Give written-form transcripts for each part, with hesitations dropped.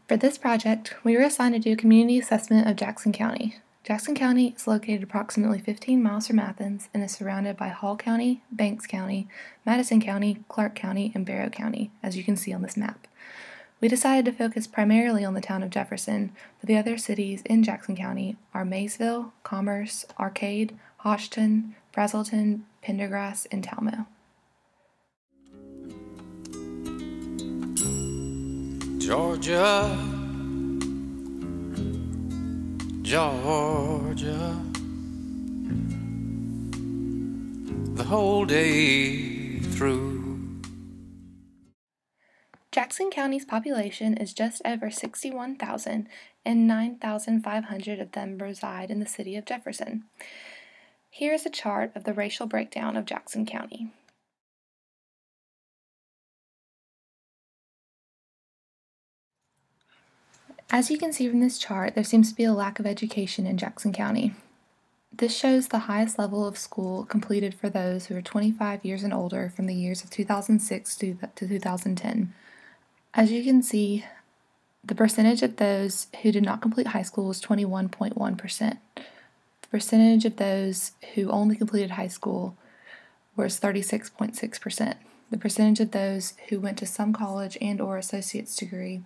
For this project, we were assigned to do a community assessment of Jackson County. Jackson County is located approximately 15 miles from Athens and is surrounded by Hall County, Banks County, Madison County, Clark County, and Barrow County, as you can see on this map. We decided to focus primarily on the town of Jefferson, but the other cities in Jackson County are Maysville, Commerce, Arcade, Hodgson, Brazelton, Pendergrass, and Talmo. Georgia, Georgia, the whole day through. Jackson County's population is just over 61,000, and 9,500 of them reside in the city of Jefferson. Here is a chart of the racial breakdown of Jackson County. As you can see from this chart, there seems to be a lack of education in Jackson County. This shows the highest level of school completed for those who are 25 years and older from the years of 2006 to 2010. As you can see, the percentage of those who did not complete high school was 21.1%. The percentage of those who only completed high school was 36.6%. The percentage of those who went to some college and/or associate's degree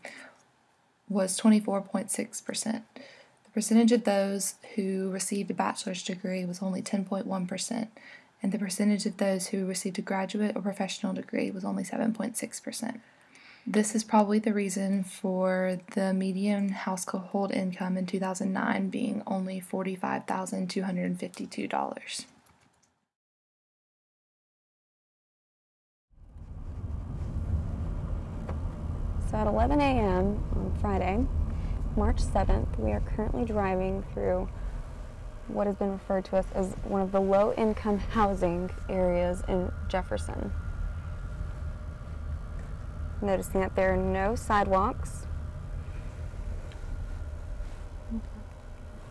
was 24.6%. The percentage of those who received a bachelor's degree was only 10.1%, and the percentage of those who received a graduate or professional degree was only 7.6%. This is probably the reason for the median household income in 2009 being only $45,252. So at 11 a.m. on Friday, March 7th, we are currently driving through what has been referred to us as one of the low-income housing areas in Jefferson. Noticing that there are no sidewalks.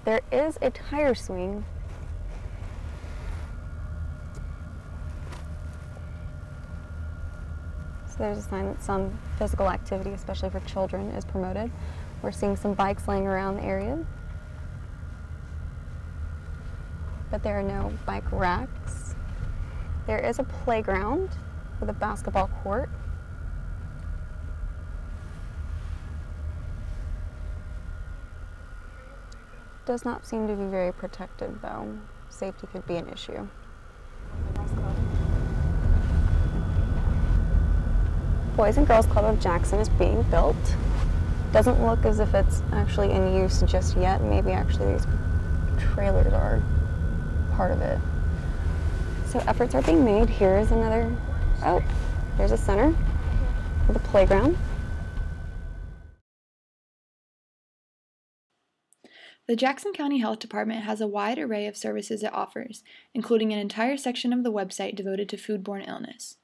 There is a tire swing. So there's a sign that some physical activity, especially for children, is promoted. We're seeing some bikes laying around the area, but there are no bike racks. There is a playground with a basketball court. Does not seem to be very protected, though. Safety could be an issue. Boys and Girls Club of Jackson is being built. Doesn't look as if it's actually in use just yet. Maybe actually these trailers are part of it. So efforts are being made. Here is another, oh, there's a center with a playground. The Jackson County Health Department has a wide array of services it offers, including an entire section of the website devoted to foodborne illness.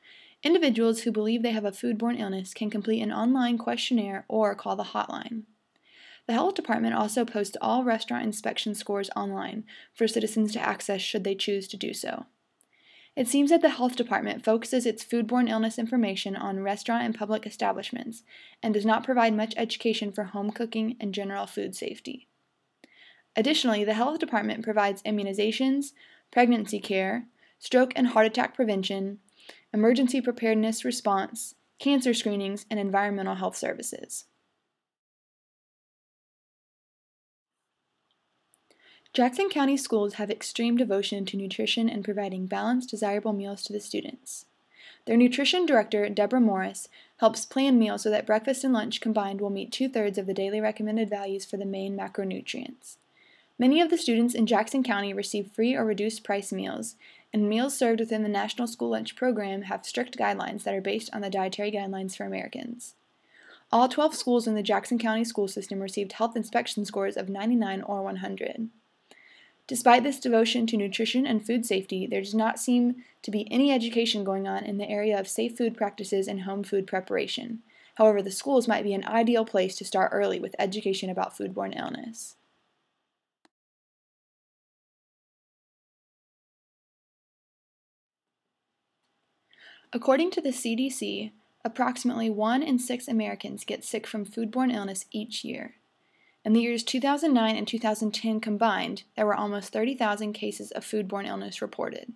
Individuals who believe they have a foodborne illness can complete an online questionnaire or call the hotline. The Health Department also posts all restaurant inspection scores online for citizens to access should they choose to do so. It seems that the Health Department focuses its foodborne illness information on restaurant and public establishments and does not provide much education for home cooking and general food safety. Additionally, the Health Department provides immunizations, pregnancy care, stroke and heart attack prevention, emergency preparedness response, cancer screenings, and environmental health services. Jackson County schools have extreme devotion to nutrition and providing balanced, desirable meals to the students. Their nutrition director, Deborah Morris, helps plan meals so that breakfast and lunch combined will meet 2/3 of the daily recommended values for the main macronutrients. Many of the students in Jackson County receive free or reduced price meals, and meals served within the National School Lunch Program have strict guidelines that are based on the Dietary Guidelines for Americans. All 12 schools in the Jackson County school system received health inspection scores of 99 or 100. Despite this devotion to nutrition and food safety, there does not seem to be any education going on in the area of safe food practices and home food preparation. However, the schools might be an ideal place to start early with education about foodborne illness. According to the CDC, Approximately 1 in 6 Americans get sick from foodborne illness each year. In the years 2009 and 2010 combined, there were almost 30,000 cases of foodborne illness reported.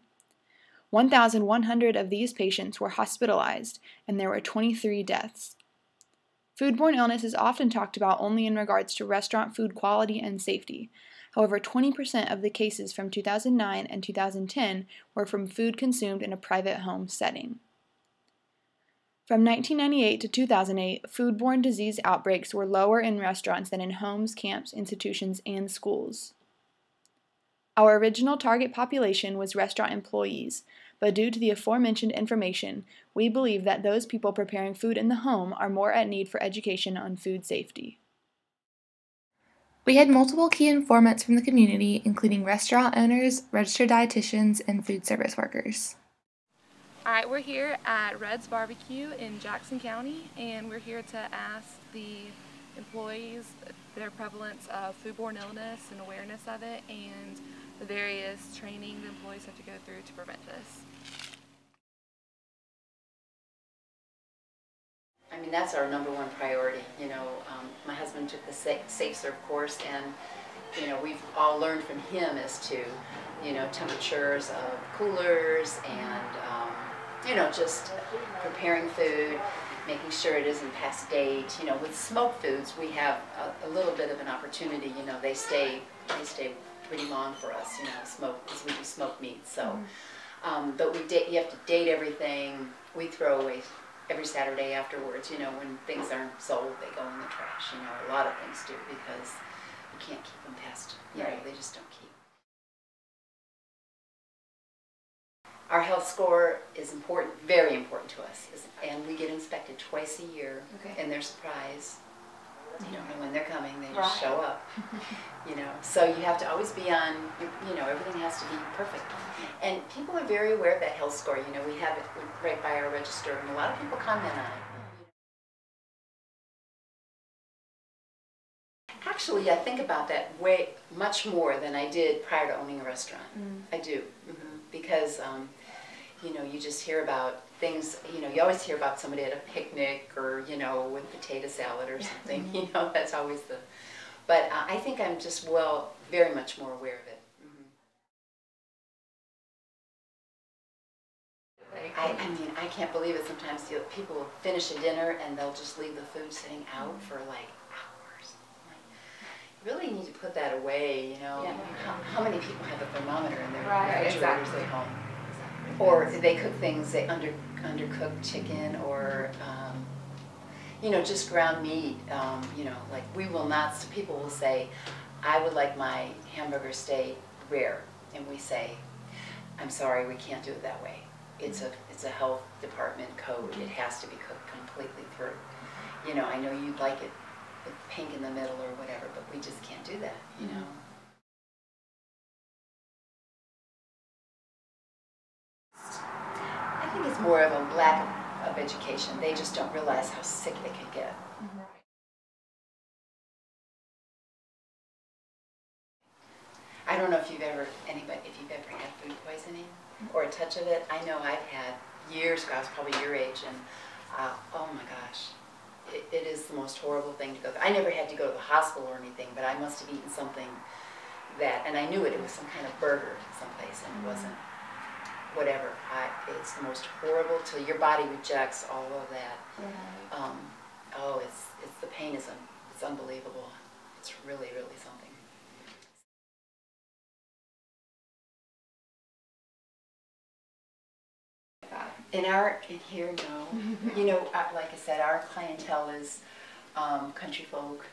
1,100 of these patients were hospitalized, and there were 23 deaths. Foodborne illness is often talked about only in regards to restaurant food quality and safety. However, 20% of the cases from 2009 and 2010 were from food consumed in a private home setting. From 1998 to 2008, foodborne disease outbreaks were lower in restaurants than in homes, camps, institutions, and schools. Our original target population was restaurant employees, but due to the aforementioned information, we believe that those people preparing food in the home are more at need for education on food safety. We had multiple key informants from the community, including restaurant owners, registered dietitians, and food service workers. Alright, we're here at Red's Barbecue in Jackson County, and we're here to ask the employees their prevalence of foodborne illness and awareness of it, and the various training the employees have to go through to prevent this. I mean, that's our number one priority. You know, my husband took the Safe Serve course, and you know, we've all learned from him as to, you know, temperatures of coolers and you know, just preparing food, making sure it isn't past date. You know, with smoked foods, we have a little bit of an opportunity. You know, they stay pretty long for us. You know, because we do smoked meat. So, but you have to date everything. We throw away every Saturday afterwards. You know, when things aren't sold, they go in the trash. You know, a lot of things do, because you can't keep them past. You know, they just don't keep. Our health score is important, very important to us, and we get inspected twice a year, and they're surprised. You don't know when they're coming, they just show up. You know, so you have to always be on, you know, everything has to be perfect. And people are very aware of that health score. You know, we have it right by our register, and a lot of people comment on it. Actually, I think about that way much more than I did prior to owning a restaurant. I do, because you know, you just hear about things. You know, you always hear about somebody at a picnic, or you know, with potato salad or something. You know, that's always the. But I think I'm just very much more aware of it. I mean, I can't believe it. Sometimes people will finish a dinner and they'll just leave the food sitting out for like hours. You really need to put that away, you know. How many people have a thermometer in their refrigerators at home? Or they cook things, they undercook chicken, or you know, just ground meat. You know, like we will not. People will say, "I would like my hamburger steak rare," and we say, "I'm sorry, we can't do it that way. It's a health department code. It has to be cooked completely through. You know, I know you'd like it with pink in the middle or whatever, but we just can't do that. You know." I think it's more of a lack of education. They just don't realize how sick they can get. I don't know if you've ever had food poisoning or a touch of it. I know I've had years ago. I was probably your age, and oh my gosh, it is the most horrible thing to go through. I never had to go to the hospital or anything, but I must have eaten something that, and I knew it was some kind of burger someplace, and it wasn't. Whatever, it's the most horrible till your body rejects all of that. Oh, it's the pain is it's unbelievable. It's really, really something. In here, no. You know, like I said, our clientele is country folk,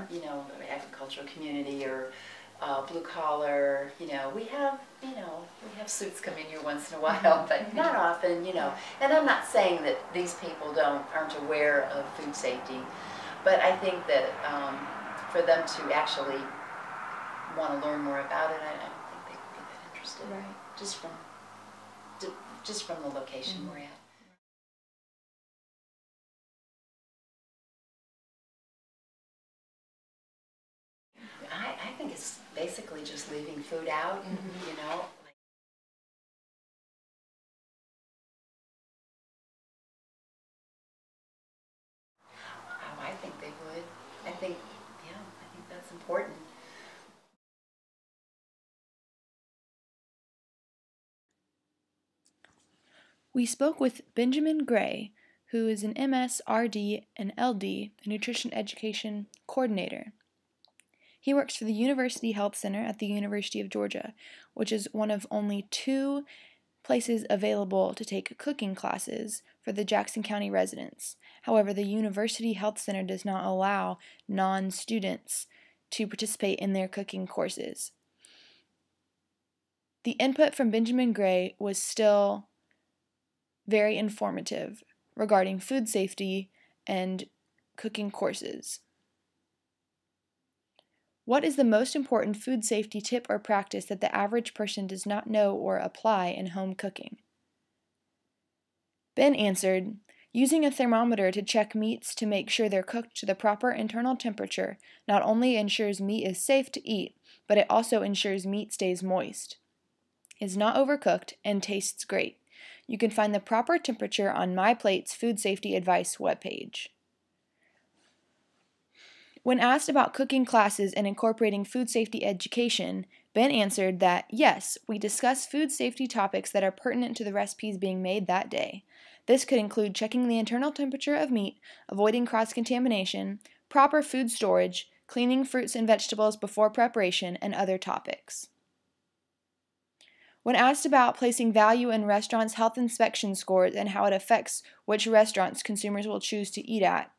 you know, agricultural community, or blue collar. You know, we have suits come in here once in a while, but not often. You know, and I'm not saying that these people aren't aware of food safety, but I think that for them to actually want to learn more about it, I don't think they would be that interested. Right. Just from the location we're at. I think it's basically just leaving food out, you know. would. I think that's important. We spoke with Benjamin Gray, who is an MS, RD, and LD, a nutrition education coordinator. He works for the University Health Center at the University of Georgia, which is one of only 2 places available to take cooking classes for the Jackson County residents. However, the University Health Center does not allow non-students to participate in their cooking courses. The input from Benjamin Gray was still very informative regarding food safety and cooking courses. What is the most important food safety tip or practice that the average person does not know or apply in home cooking? Ben answered, using a thermometer to check meats to make sure they're cooked to the proper internal temperature not only ensures meat is safe to eat, but it also ensures meat stays moist, is not overcooked, and tastes great. You can find the proper temperature on My Plate's Food Safety Advice webpage. When asked about cooking classes and incorporating food safety education, Ben answered that, yes, we discuss food safety topics that are pertinent to the recipes being made that day. This could include checking the internal temperature of meat, avoiding cross-contamination, proper food storage, cleaning fruits and vegetables before preparation, and other topics. When asked about placing value in restaurants' health inspection scores and how it affects which restaurants consumers will choose to eat at,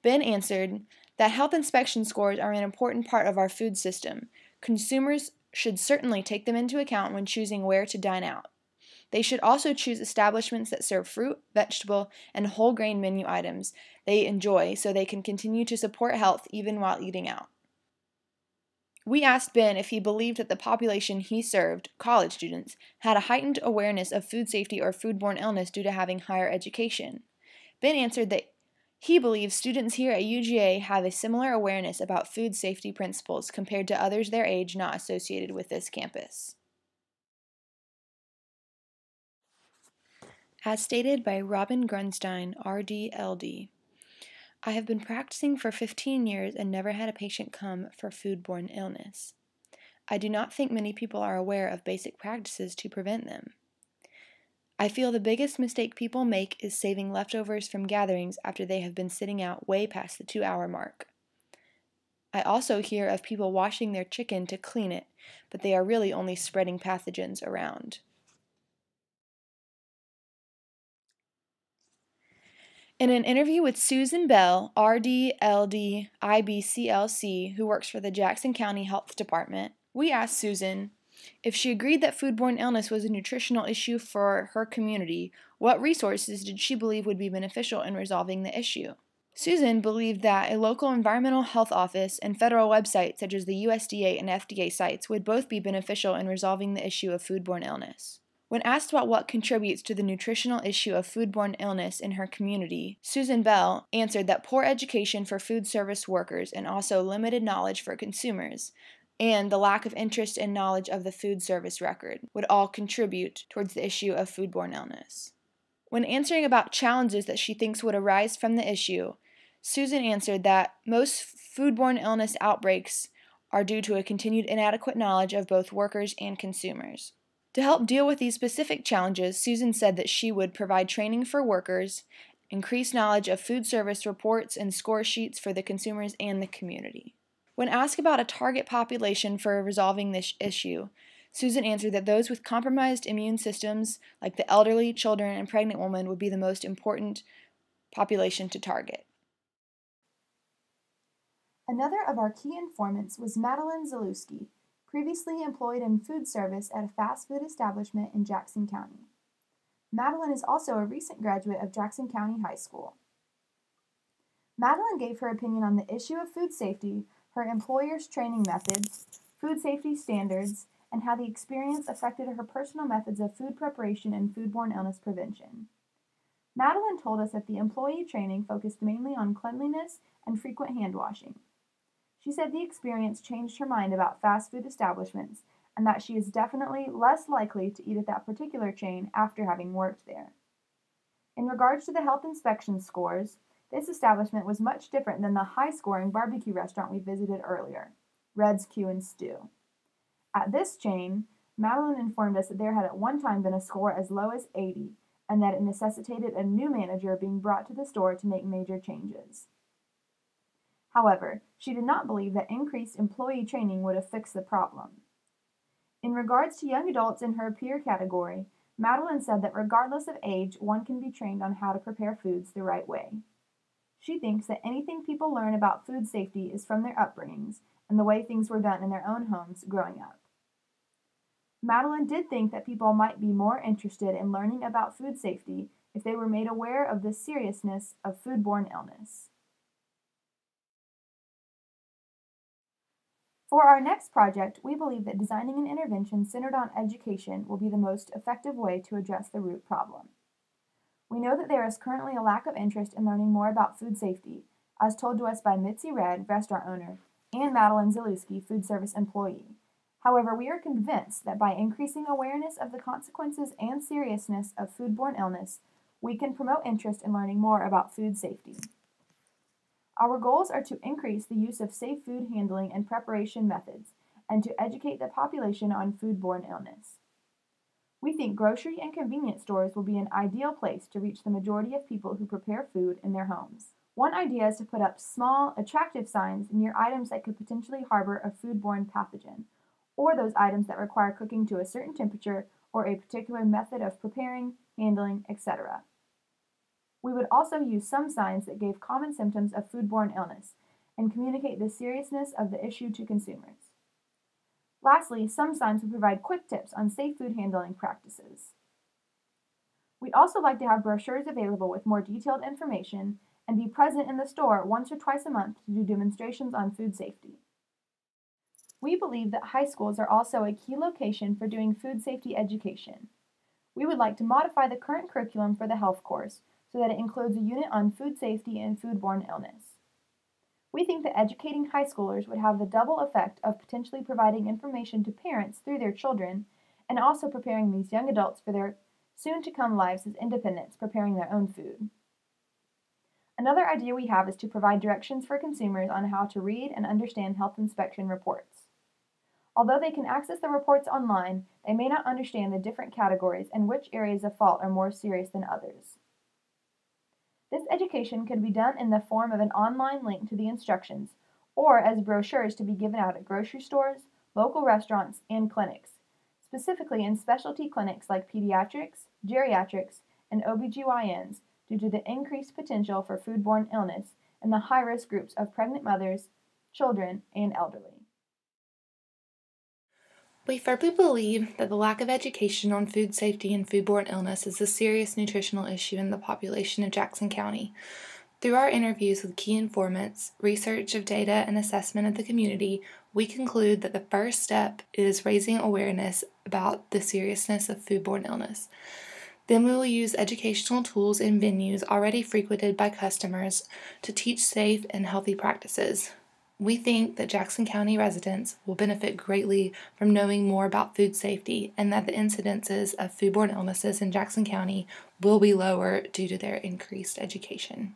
Ben answered that health inspection scores are an important part of our food system. Consumers should certainly take them into account when choosing where to dine out. They should also choose establishments that serve fruit, vegetable, and whole grain menu items they enjoy so they can continue to support health even while eating out. We asked Ben if he believed that the population he served, college students, had a heightened awareness of food safety or foodborne illness due to having higher education. Ben answered that he believes students here at UGA have a similar awareness about food safety principles compared to others their age not associated with this campus. As stated by Robin Grunstein, RD-LD, I have been practicing for 15 years and never had a patient come for foodborne illness. I do not think many people are aware of basic practices to prevent them. I feel the biggest mistake people make is saving leftovers from gatherings after they have been sitting out way past the 2-hour mark. I also hear of people washing their chicken to clean it, but they are really only spreading pathogens around. In an interview with Susan Bell, RD-LD IBCLC, who works for the Jackson County Health Department, we asked Susan if she agreed that foodborne illness was a nutritional issue for her community, what resources did she believe would be beneficial in resolving the issue? Susan believed that a local environmental health office and federal websites such as the USDA and FDA sites would both be beneficial in resolving the issue of foodborne illness. When asked about what contributes to the nutritional issue of foodborne illness in her community, Susan Bell answered that poor education for food service workers and also limited knowledge for consumers, and the lack of interest and knowledge of the food service record would all contribute towards the issue of foodborne illness. When answering about challenges that she thinks would arise from the issue, Susan answered that most foodborne illness outbreaks are due to a continued inadequate knowledge of both workers and consumers. To help deal with these specific challenges, Susan said that she would provide training for workers, increase knowledge of food service reports and score sheets for the consumers and the community. When asked about a target population for resolving this issue, Susan answered that those with compromised immune systems, like the elderly, children, and pregnant women, would be the most important population to target. Another of our key informants was Madeline Zalewski, previously employed in food service at a fast food establishment in Jackson County. Madeline is also a recent graduate of Jackson County High School. Madeline gave her opinion on the issue of food safety, her employer's training methods, food safety standards, and how the experience affected her personal methods of food preparation and foodborne illness prevention. Madeline told us that the employee training focused mainly on cleanliness and frequent hand washing. She said the experience changed her mind about fast food establishments and that she is definitely less likely to eat at that particular chain after having worked there. In regards to the health inspection scores, This establishment was much different than the high-scoring barbecue restaurant we visited earlier, Red's Q and Stew. At this chain, Madeline informed us that there had at one time been a score as low as 80, and that it necessitated a new manager being brought to the store to make major changes. However, she did not believe that increased employee training would have fixed the problem. In regards to young adults in her peer category, Madeline said that regardless of age, one can be trained on how to prepare foods the right way. She thinks that anything people learn about food safety is from their upbringings and the way things were done in their own homes growing up. Madeline did think that people might be more interested in learning about food safety if they were made aware of the seriousness of foodborne illness. For our next project, we believe that designing an intervention centered on education will be the most effective way to address the root problem. We know that there is currently a lack of interest in learning more about food safety, as told to us by Mitzi Red, restaurant owner, and Madeline Zalewski, food service employee. However, we are convinced that by increasing awareness of the consequences and seriousness of foodborne illness, we can promote interest in learning more about food safety. Our goals are to increase the use of safe food handling and preparation methods, and to educate the population on foodborne illness. We think grocery and convenience stores will be an ideal place to reach the majority of people who prepare food in their homes. One idea is to put up small, attractive signs near items that could potentially harbor a foodborne pathogen, or those items that require cooking to a certain temperature or a particular method of preparing, handling, etc. We would also use some signs that gave common symptoms of foodborne illness and communicate the seriousness of the issue to consumers. Lastly, some signs would provide quick tips on safe food handling practices. We'd also like to have brochures available with more detailed information and be present in the store once or twice a month to do demonstrations on food safety. We believe that high schools are also a key location for doing food safety education. We would like to modify the current curriculum for the health course so that it includes a unit on food safety and foodborne illness. We think that educating high schoolers would have the double effect of potentially providing information to parents through their children and also preparing these young adults for their soon-to-come lives as independents, preparing their own food. Another idea we have is to provide directions for consumers on how to read and understand health inspection reports. Although they can access the reports online, they may not understand the different categories and which areas of fault are more serious than others. This education could be done in the form of an online link to the instructions, or as brochures to be given out at grocery stores, local restaurants, and clinics, specifically in specialty clinics like pediatrics, geriatrics, and OBGYNs due to the increased potential for foodborne illness in the high-risk groups of pregnant mothers, children, and elderly. We firmly believe that the lack of education on food safety and foodborne illness is a serious nutritional issue in the population of Jackson County. Through our interviews with key informants, research of data, and assessment of the community, we conclude that the first step is raising awareness about the seriousness of foodborne illness. Then we will use educational tools in venues already frequented by customers to teach safe and healthy practices. We think that Jackson County residents will benefit greatly from knowing more about food safety and that the incidences of foodborne illnesses in Jackson County will be lower due to their increased education.